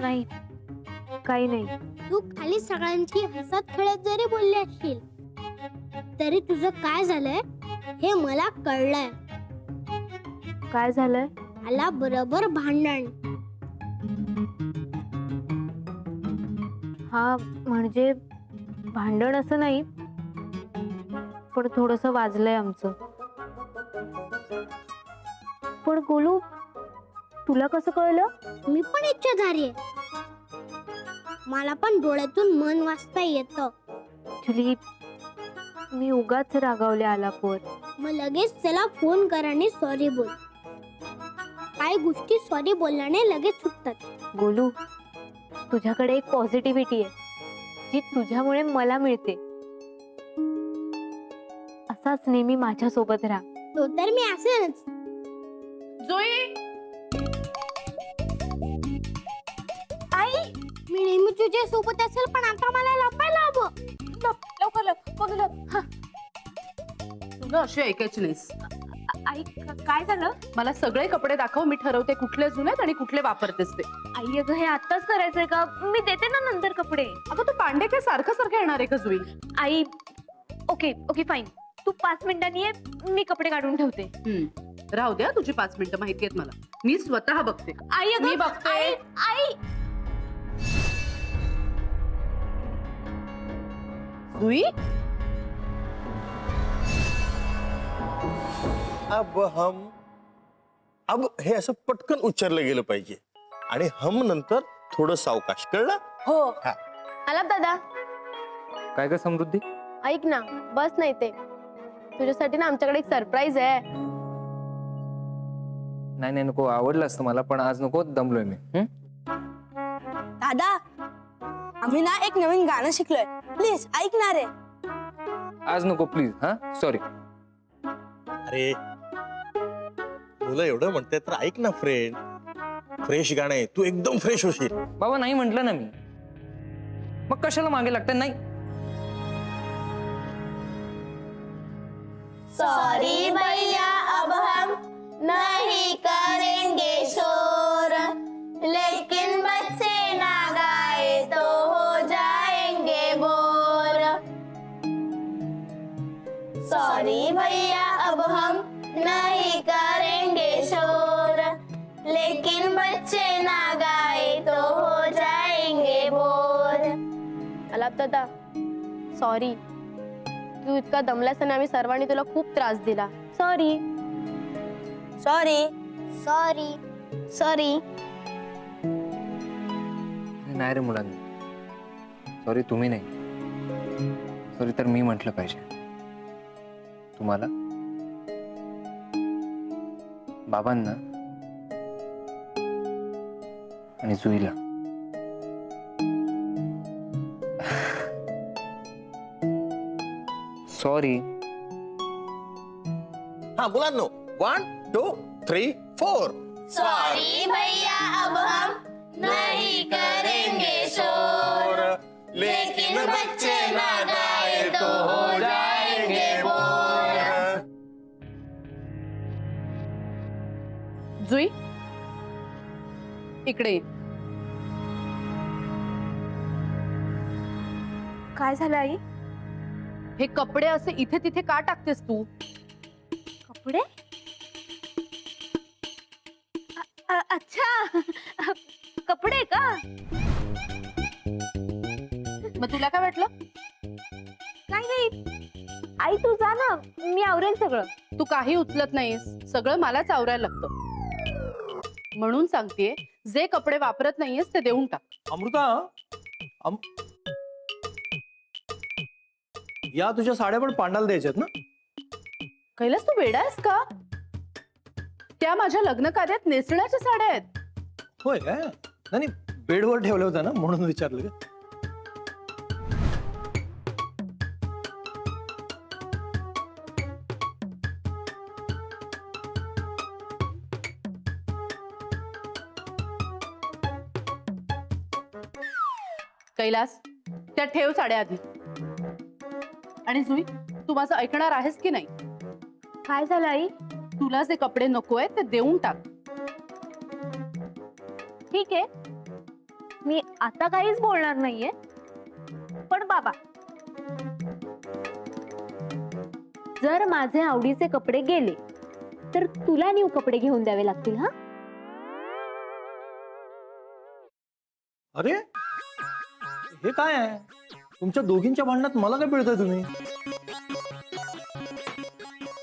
नाही, काही नाही. तू खाली सगळ्यांची हसत खेळत जरी बोलली असशील तरी तुझं काय झालंय हे मला कळलंय. काय झालंय? मला बरोबर भांडण. हा म्हणजे भांडण असं नाही, पण थोडंसं वाजलंय आमचं. पण गोलू, तुला कसं कळलं? मी पण इच्छाधारी आहे. मला पण डोळ्यातून मन वाचता येतं. ऍक्च्युली मी उगाच रागावले आलापवर. मग लगेच त्याला फोन कर आणि सॉरी बोल. काही गोष्टी सॉरी बोलल्याने लगेच सुटतात. गोलू, तुझ्याकडे एक पॉझिटिव्हिटी आहे जी तुझ्यामुळे मला मिळते. असाच नेहमी माझ्या सोबत राहा. तो तर मी असेनच. जुई, आई, मी नेहमी तुझ्या सोबत असेल पण आता मला लपायला हवं. लवकर तुला अशी ऐकायची नाहीस. आई, काय झालं? मला सगळे कपडे दाखव, मी ठरवते कुठले जुने आणि कुठले वापरतेस ते. आई, अगं हे आत्ताच करायचंय का? मी देते ना नंतर कपडे. अगं तू पांडे काय सारखं सारखं येणार आहे का जुई? आई, ओके ओके फाईन, तू 5 मिनिटांनी ये, मी कपडे काढून ठेवते. राहू द्या, तुझी 5 मिनिटं माहिती आहेत मला. मी स्वतः बघते. आई, अगं, मी बघते. आई, जुई, अब हे असं पटकन उच्चारलं गेलं पाहिजे आणि हम नंतर थोडं सावकाश, कळलं? हो. हा. आलाप दादा. काय ग समृद्धी? ऐक ना, बस नाही ते तुझ्यासाठी ना आमच्याकडे एक सरप्राईज आहे. नाही नाही नको, आवडलं असतं मला पण आज नको, दमलोय मी. दादा, आम्ही ना एक नवीन गाणं शिकलोय, प्लीज ऐकणार आहे. आज नको प्लीज. हा सॉरी. अरे मुलं एवढं म्हणते तर ऐक ना फ्रेंड. फ्रेश गाणं आहे, तू एकदम फ्रेश होशील. बाबा नाही म्हंटल ना मी, मग कशाला मागे लागतं? नाही. सॉरी भैया अब हम नहीं करेंगे शोर, लेकिन बच्चे ना गाए तो हो जाएंगे बोर. सॉरी भैया अब हम नहीं करेंगे शोर, लेकिन बच्चे ना गाए तो हो जाएंगे बोर. आलाप दादा, सॉरी. तू इतका दमलास आणि आम्ही सर्वांनी तुला खूप त्रास दिला. सॉरी. सॉरी. सॉरी. सॉरी. नाही रे मुलांनी, सॉरी तुम्ही नाही, सॉरी तर मी म्हटलं पाहिजे. तुम्हाला, बाबांना आणि जुईला. सॉरी. हा मुलांनो, 1 2 3 4. सॉरी भैया अब हम नहीं करेंगे शोर, लेकिन बच्चे ना गाए तो हो जाएंगे बोर. जुई, इकडे ये. काय झालं आई? हे कपडे असे इथे तिथे का टाकतेस तू? कपडे? अच्छा, कपडे का? मग तुला काय वाटलं? नाही, आई तू जा ना, मी आवरेल सगळं. तू काही उचलत नाहीस, सगळं मलाच आवरायला लागतं. म्हणून सांगतेय, जे कपडे वापरत नाहीयेस ते देऊन टाक. अमृता, या तुझ्या साड्या पण पांडाला द्यायच्यात ना? कैलास, तू वेडा आहेस का? त्या माझ्या लग्न कार्यात नेसण्याच्या साड्या आहेत. होय काय? नाही बेडवर ठेवल्या होत्या ना म्हणून विचारलं का? कैलास, त्या ठेव साड्या आधी. आणि जुई, तू माझं ऐकणार आहेस की नाही? काय झालं आई? तुला जे कपडे नको आहेत ते देऊन टाक. ठीक आहे, आता काहीच बोलणार नाहीये, पण बाबा जर माझे आवडीचे कपडे गेले तर तुला न्यू कपडे घेऊन द्यावे लागतील. हा अरे हे काय आहे? तुमच्या दोघींच्या भांडणात मला काय पिळताय तुम्ही?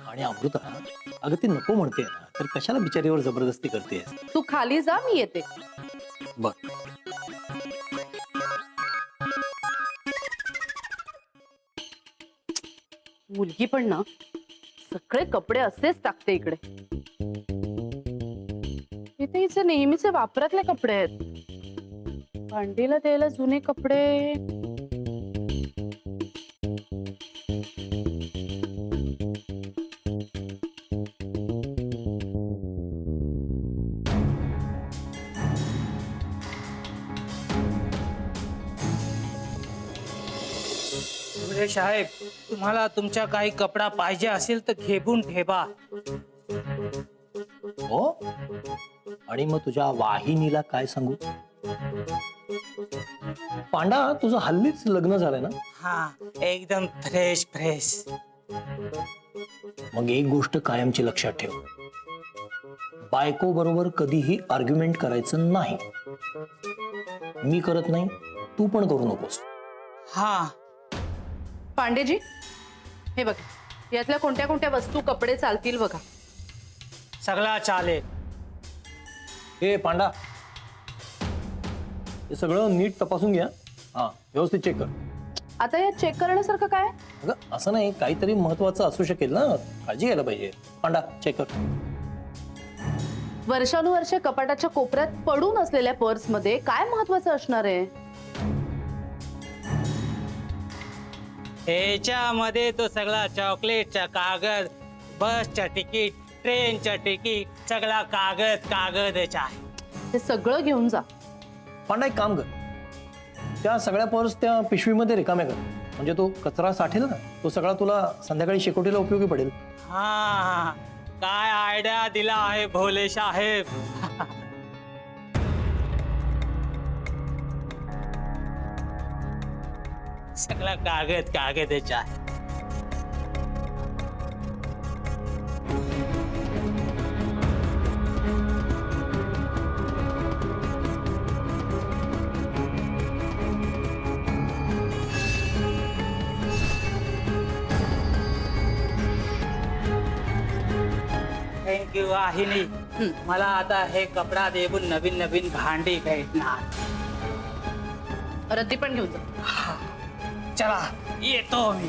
आणि अमृता, अगं ती नको म्हणते ना, तर कशाला बिचारीवर जबरदस्ती करते? तू खाली जा, मी येते. बर. मुलगी पण ना सगळे कपडे असेच टाकते इकडे. इथे हिचे नेहमीचे वापरातले कपडे आहेत. भांडीला द्यायला जुने कपडे. साहेब, तुम्हाला तुमच्या काही कपडा पाहिजे असेल तर घेऊन ठेवा. हो, आणि मग तुझ्या वाहिनीला काय सांगू? पांडा, तुझं हल्लीच लग्न झालंय ना? हा, एकदम फ्रेश फ्रेश. मग एक गोष्ट कायमची लक्षात ठेव, बायको बरोबर कधीही आर्ग्युमेंट करायचं नाही. मी करत नाही, तू पण करू नकोस. हा पांडेजी, हे बघा, यातल्या कोणत्या कोणत्या वस्तू कपडे चालतील बघा. सगळा चालेल. हे पांडा, हे सगळं नीट तपासून घ्या. हा, व्यवस्थित चेक कर. आता यात चेक करण्यासारखं काय? अगं असं नाही, काहीतरी महत्वाचं असू शकेल ना, काळजी घ्यायला पाहिजे. पांडा, चेक कर. वर्षानुवर्षे कपाटाच्या कोपऱ्यात पडून असलेल्या पर्स मध्ये काय महत्वाचं असणार आहे? ह्याच्यामध्ये तो सगळा चॉकलेटचा कागद, बसच्या तिकीट, ट्रेनच्या तिकीट, सगळा कागद कागदच आहे. हे सगळं घेऊन जा. पांडा, एक काम कर, त्या सगळ्या पर्स त्या पिशवीमध्ये रिकाम्या कर. म्हणजे तो कचरा साठेल ना, तो सगळा तुला संध्याकाळी शेकोटीला उपयोगी पडेल. हा, काय आयडिया दिला आहे भोले साहेब. सगळा कागद कागदच आहे. थँक्यू वाहिनी. मला आता हे कपडा देऊन नवीन नवीन भांडी भेटणार. रद्दी पण घेऊन जा. चला, येतो मी.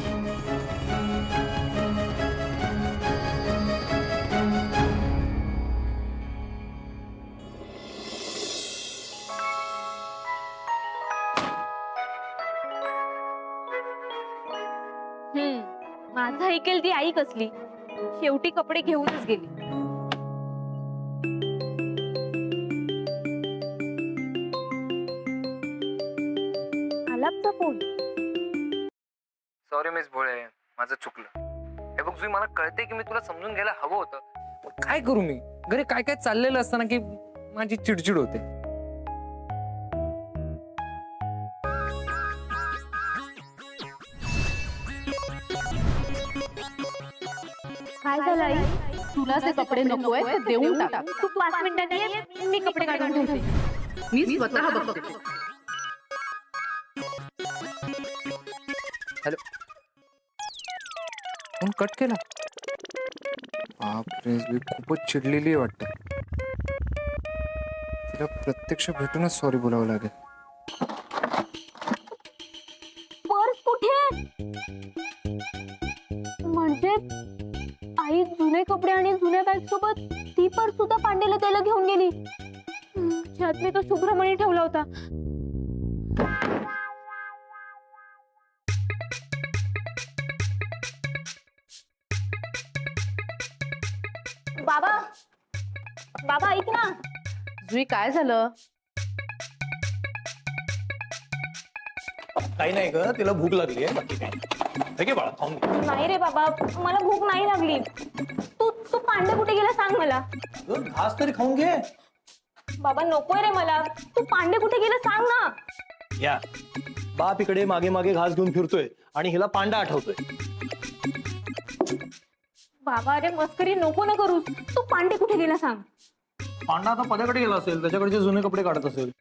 माझं ऐकेल ती आई कसली, शेवटी कपडे घेऊनच गेली. आलापचा फोन. सॉरी मिस भोळे, माझं चुकलं. हे बघ जुई, मला कळते की मी तुला समजून घ्यायला हवं होतं, पण काय करू मी? घरी काय काय चाललेलं असताना की माझी चिडचिड होते. काय झालं आई? तुला जे कपडे नको आहेत ते देऊन टाक. तू 5 मिनिटांनी ये, मी कपडे काढून ठेवते. मी स्वतः बघते. हॅलो, फोन कट केला. बापरे, जुई खूपच चिडलेली वाटते. तिला प्रत्यक्ष भेटूनच सॉरी बोलावं लागेल. पर्स कुठे? म्हणजे आई जुने कपडे आणि जुन्या बॅग सोबत ती पर्स सुद्धा पांडेला त्याला घेऊन गेली. ज्यात मी तो शुभ्रमणी ठेवला होता. बाबा, बाबा ऐक ना. जुई, काय झालं? काही नाही ग, तिला भूक लागली आहे, बाकी काय नाही. बाळा, खाऊन घे. नाही रे बाबा, मला भूक नाही लागली. तू तू पांडे कुठे गेला सांग मला. घास तरी खाऊन घे. बाबा नकोय रे मला. तू पांडे कुठे गेला सांग ना. या बाप इकडे मागे मागे घास घेऊन फिरतोय आणि हिला पांडा आठवतोय. बाबा अरे मस्करी नको ना करूस. तू पांडे कुठे गेला सांग. पांडा आता पद्याकडे गेला असेल, त्याच्याकडचे जुने कपडे काढत असेल.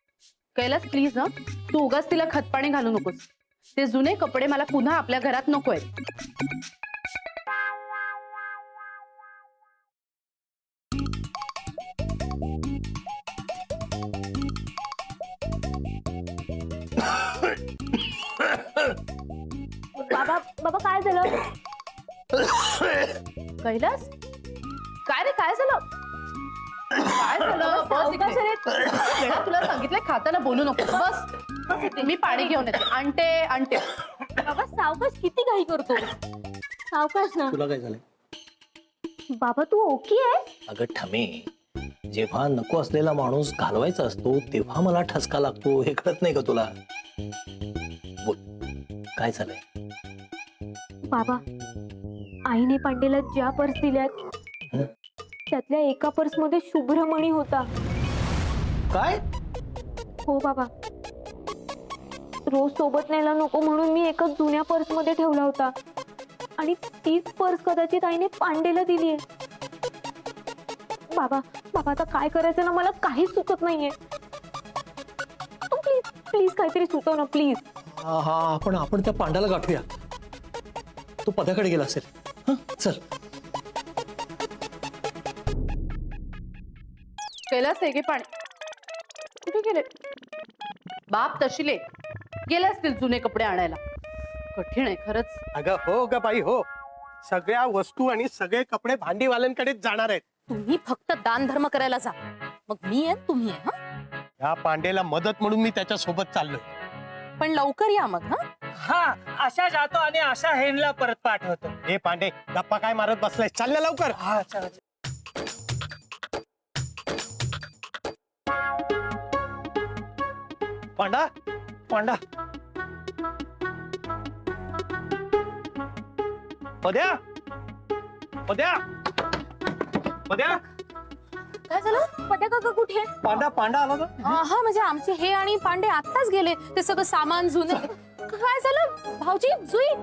कैलास प्लीज ना, तू उगाच तिला खतपाणी घालू नकोस. ते जुने कपडे मला पुन्हा आपल्या घरात नकोय. बाबा बाबा काय झालं. कैलास काय रे, काय झालं? काय झालं? बस इकडे. वेळा तुला सांगितलंय खाताना बोलू नको. बस मी पाणी घेऊन येते. आणते. बाबा सावकाश किती घाई करतो. सावकाश ना. तुला काय झालंय? बाबा तू ओके आहे. अगं ठमे, जेव्हा नको असलेला माणूस घालवायचा असतो तेव्हा मला ठसका लागतो, हे कळत नाही का तुला? बोल, काय झालंय? बाबा आईने पांडेला ज्या पर्स दिल्यात हं? त्यातल्या एका पर्स मध्ये शुभ्रमणी होता. काय? हो बाबा. रोज सोबत न्यायला नको म्हणून मी एका जुन्या पर्स मध्ये ठेवला होता आणि तीच पर्स कदाचित आईने पांडेला दिलीये. बाबा बाबा आता काय करायचं ना, मला काहीच सुचत नाहीये. तू प्लीज प्लीज काहीतरी सुचव ना प्लीज. हा आपण त्या पांड्याला गाठूया. तो पद्याकडे गेला असेल. हं, चल. कैलास हे घे पाणी. कुठे गेले बाप? तशिले गेले असतील जुने कपडे आणायला. कठीण आहे खरंच. अगं हो ग बाई हो, सगळ्या वस्तू आणि सगळे कपडे भांडीवाल्यांकडेच जाणार आहेत. तुम्ही फक्त दान धर्म करायला जा, मग मी आहे तुम्ही आहे. हा ह्या पांडेला मदत म्हणून मी त्याच्या सोबत चाललोय. पण लवकर या मग. हा हा अशा जातो आणि अशा हेनला परत पाठवतो. हे पांडे गप्पा काय मारत बसलाय, चाल ना लवकर. हा चला. पांडा पांडा पद्या पद्या पद्या. काय झालं? पद्या काका कुठे. पांडा आला ना. हा म्हणजे आमचे हे आणि पांडे आत्ताच गेले. ते सगळं सामान जुने. काय झालं भाऊजी? जुई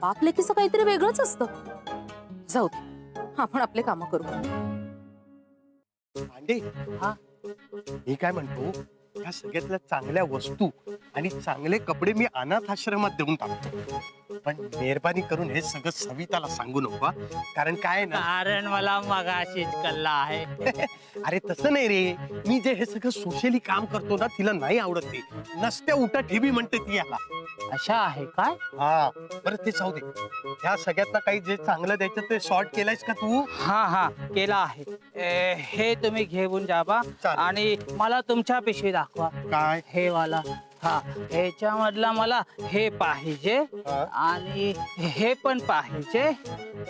बाप लेकीचं काहीतरी वेगळंच असतं. जाऊ दे, आपण आपले काम करू. पांडे हा, मी काय म्हणतो, या सगळ्यातल्या चांगल्या वस्तू आणि चांगले कपडे मी अनाथ आश्रमात देऊन टाकतो. पण मेहरबानी करून हे सगळं सविताला सांगू नको, कारण काय ना. कारण मला मगाशीच कल्ला आहे. अरे तसं नाही रे, मी जे हे सगळं सोशली काम करतो ना, तिला नाही आवडत. ते नसत्या उठा ठेवी म्हणते ती याला. अशा आहे काय? हा बरं ते जाऊ दे. ह्या सगळ्यातला काही जे चांगलं द्यायचं ते सॉर्ट केलंयस का तू? हा केला आहे. हे तुम्ही घेऊन जा बा. चालेल. आणि मला तुमच्या पिशवी दाखवा. काय? हे वाला. हा ह्याच्यामधला मला हे पाहिजे हा. आणि हे पण पाहिजे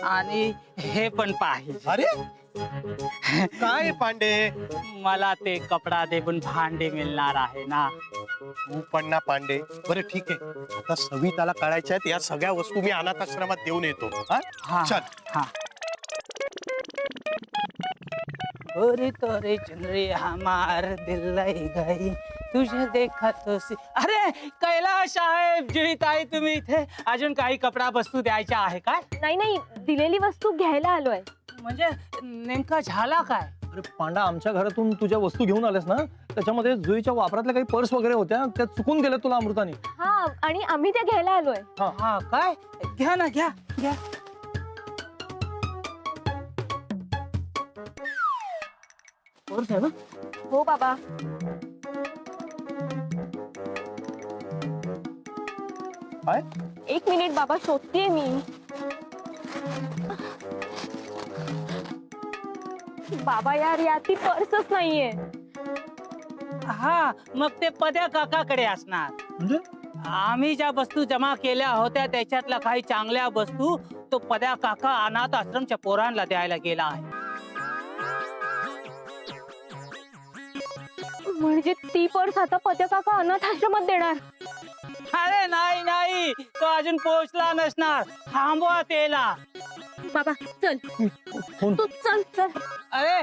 आणि हे पण पाहिजे. अरे काय पांडे, मला ते कपडा देऊन भांडे मिळणार आहे ना. तू पण ना पांडे. बरं ठीक आहे, आता सविताला कळायच्या आहेत या सगळ्या वस्तू मी अनाथ आश्रमात देऊन येतो. हा चल. हा. गोरी तोरे चंद्री हमार दिल लई गई तुझे देखा तो सी. अरे कैलाश साहेब, जुई ताई, तुम्ही इथे अजून काही कपडा वस्तू द्यायच्या आहे काय? नाही दिलेली वस्तू घ्यायला आलोय. म्हणजे नेमका झाला काय? अरे पांडा, आमच्या घरातून तुझ्या वस्तू घेऊन आल्यास ना, त्याच्यामध्ये जुईच्या वापरातल्या काही पर्स वगैरे होत्या, त्या चुकून गेल्या तुला अमृताने. हा आणि आम्ही त्या घ्यायला आलोय. हा काय? घ्या ना, घ्या. पर्स आहे ना? हो बाबा. काय? एक मिनिट बाबा, शोधतेय मी. बाबा यार, यात ती पर्सच नाहीये. हा मग ते पद्या काकाकडे असणार. म्हणजे आम्ही ज्या वस्तू जमा केल्या होत्या त्याच्यातल्या काही चांगल्या वस्तू तो पद्या काका अनाथ आश्रमच्या पोरांना द्यायला गेला आहे. म्हणजे ती पर्स आता पद्या काका अनाथ आश्रमात देणार. अरे नाही, तो अजून पोहोचला नसणार. थांबवा त्याला. बाबा चल, फोन. तू चल. अरे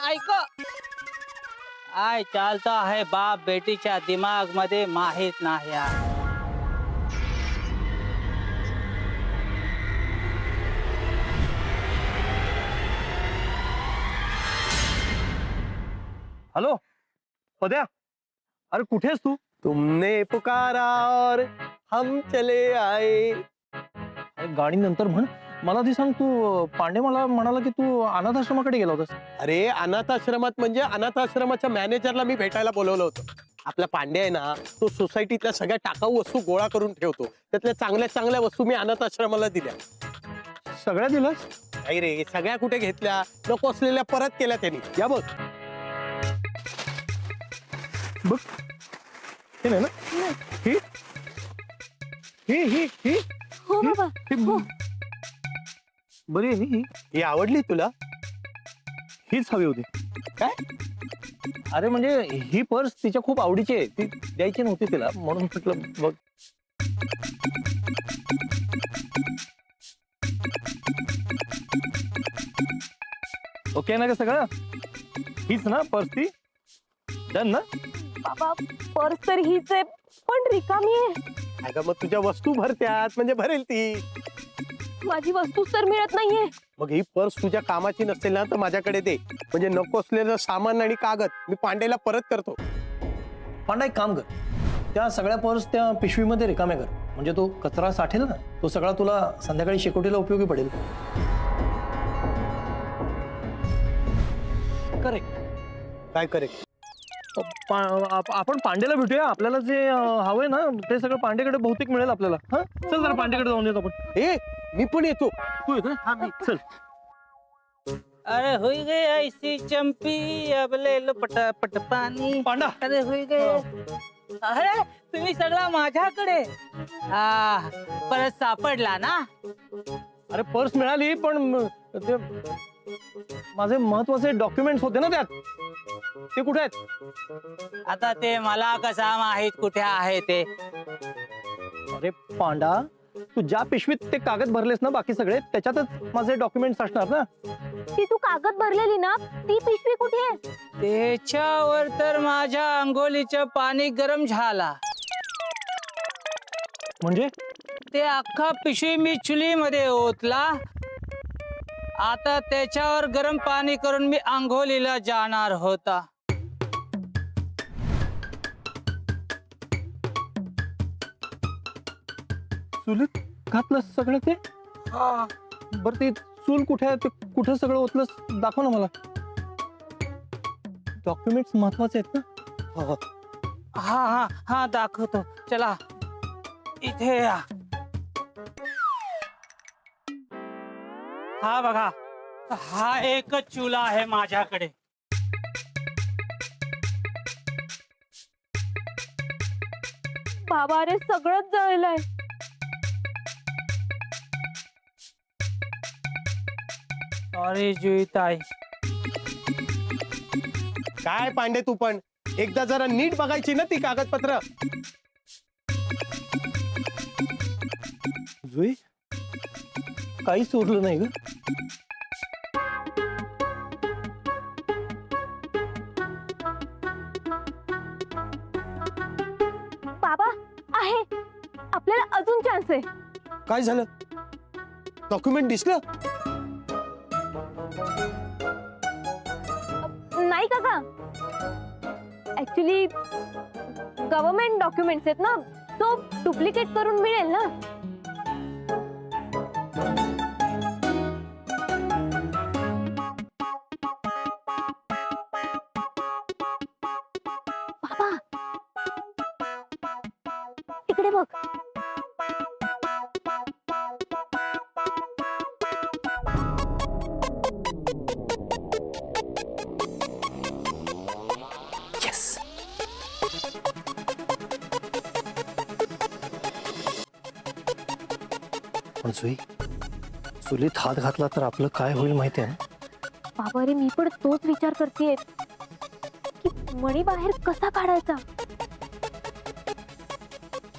ऐक. काय चालतं आहे बाप बेटीच्या दिमाग मध्ये माहित नाही आहे. हॅलो पद्या, अरे कुठेस तू? तुमने पुकारा और हम चले आए. अरे गाडी नंतर म्हण. मला ती सांग, तू पांडे मला म्हणाला की तू अनाथ आश्रमाकडे गेला होतास. अरे अनाथ आश्रमात म्हणजे अनाथ आश्रमाच्या मॅनेजरला मी भेटायला बोलवलं होतं. आपला पांडे आहे ना, तो सोसायटीतल्या सगळ्या टाकाऊ वस्तू गोळा करून ठेवतो. त्यातल्या चांगल्या चांगल्या वस्तू मी अनाथ आश्रमाला दिल्या. सगळ्या दिलास? नाही रे, सगळ्या कुठे घेतल्या, नको असलेल्या परत केल्या त्यांनी. या बघ. बघ हे नाही ना, ही ही ही ही हो बाबा. हो. बरी आहे नी ही. ही आवडली तुला? हीच हवी होती. काय? अरे म्हणजे ही पर्स तिच्या खूप आवडीची आहे, ती द्यायची नव्हती तिला, म्हणून म्हटलं बघ. ओके ना का सगळं? हीच ना पर्स ती? डन ना? बाबा पर्स तर हीच आहे, पण रिकामी आहे. अगं मग तुझ्या वस्तू भरत्यात म्हणजे भरेल ती. माझी वस्तूच तर मिळत नाहीये. मग ही पर्स तुझ्या कामाची नसेल ना तर माझ्याकडे दे, म्हणजे नको असलेलं सामान आणि कागद मी पांडेला परत करतो. पांडा एक काम कर, त्या सगळ्या पर्स त्या पिशवीमध्ये रिकाम्या कर, म्हणजे तो कचरा साठेल ना, तो सगळा तुला संध्याकाळी शेकोटीला उपयोगी पडेल. करेक्ट. काय करेल? आपण पांडेला भेटूया. आपल्याला जे हवंय ना ते सगळं पांडेकडे बहुतेक मिळेल आपल्याला. हा चल जरा पांडेकडे जाऊन येतो आपण. ए मी पण येतो. तू येतो? हा मी. चल. अरे हुई गई ऐसी चंपी, अब ले लो पटापट पाणी. पांडा. अरे हुई गई. अरे तुम्ही सगळा माझ्याकडे. परत सापडला ना? अरे पर्स मिळाली, पण ते माझे महत्वाचे डॉक्युमेंट्स होते ना त्यात, ते कुठे आहेत? आता ते मला कसा माहित कुठे आहे ते? अरे पांडा, तू ज्या पिशवीत ते कागद भरलेस ना बाकी सगळे, त्याच्यातच माझे डॉक्युमेंट्स असणार ना. ती तू कागद भरलेली ना, ती पिशवी कुठे आहे? त्याच्यावर तर माझ्या अंघोलीचं पाणी गरम झाला. म्हणजे ते अख्खा पिशवी मी चुलीमध्ये ओतला. आता त्याच्यावर गरम पाणी करून मी अंघोलीला जाणार होता. चुलीत घातलं सगळं ते? बरं ते चूल कुठे आहे, ते कुठं सगळं ओतलंस दाखव ना मला. डॉक्युमेंट्स महत्वाचे आहेत ना. हा हा हा दाखवतो. चला इथे या. हा बघा, हा एकच चुला आहे माझ्याकडे. बाबा अरे सगळंच जळलंय. सॉरी जुईताई. काय पांडे तू पण एकदा जरा नीट बघायची ना ती कागदपत्र. जुई, काहीच उरलं नाही ग. बाबा आहे, आपल्याला अजून चान्स आहे. काय झालं? डॉक्युमेंट दिसलं? नाही काका, ऍक्च्युली गव्हर्नमेंट डॉक्युमेंट्स आहेत ना, तो डुप्लिकेट करून मिळेल ना. बाबा इकडे बघ. पण जुई, चुलीत हात घातला तर आपलं काय होईल माहिती आहे ना? बाबा रे, मी पण तोच विचार करतेय की मणी बाहेर कसा काढायचा.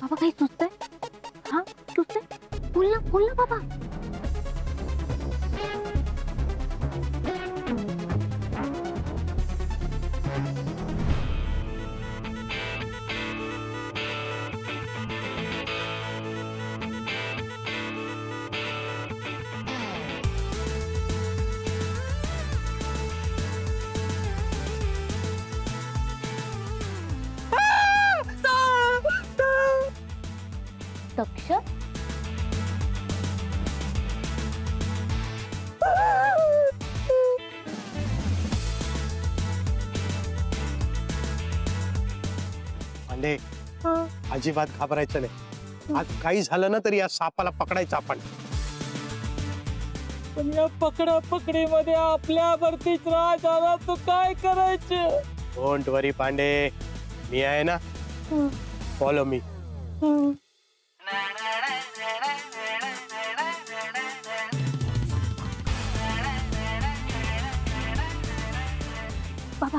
बाबा काही सुचतंय? हा सुचतंय? बोल ना बाबा. पांडे अजिबात घाबरायचं नाही. आज काही झालं ना तरी या सापाला पकडायचं आपण. पण या पकडा पकडी मध्ये आपल्यावरतीच राज आला तर काय करायचं? डोंट वरी पांडे, मी आहे ना. Follow me. बाबा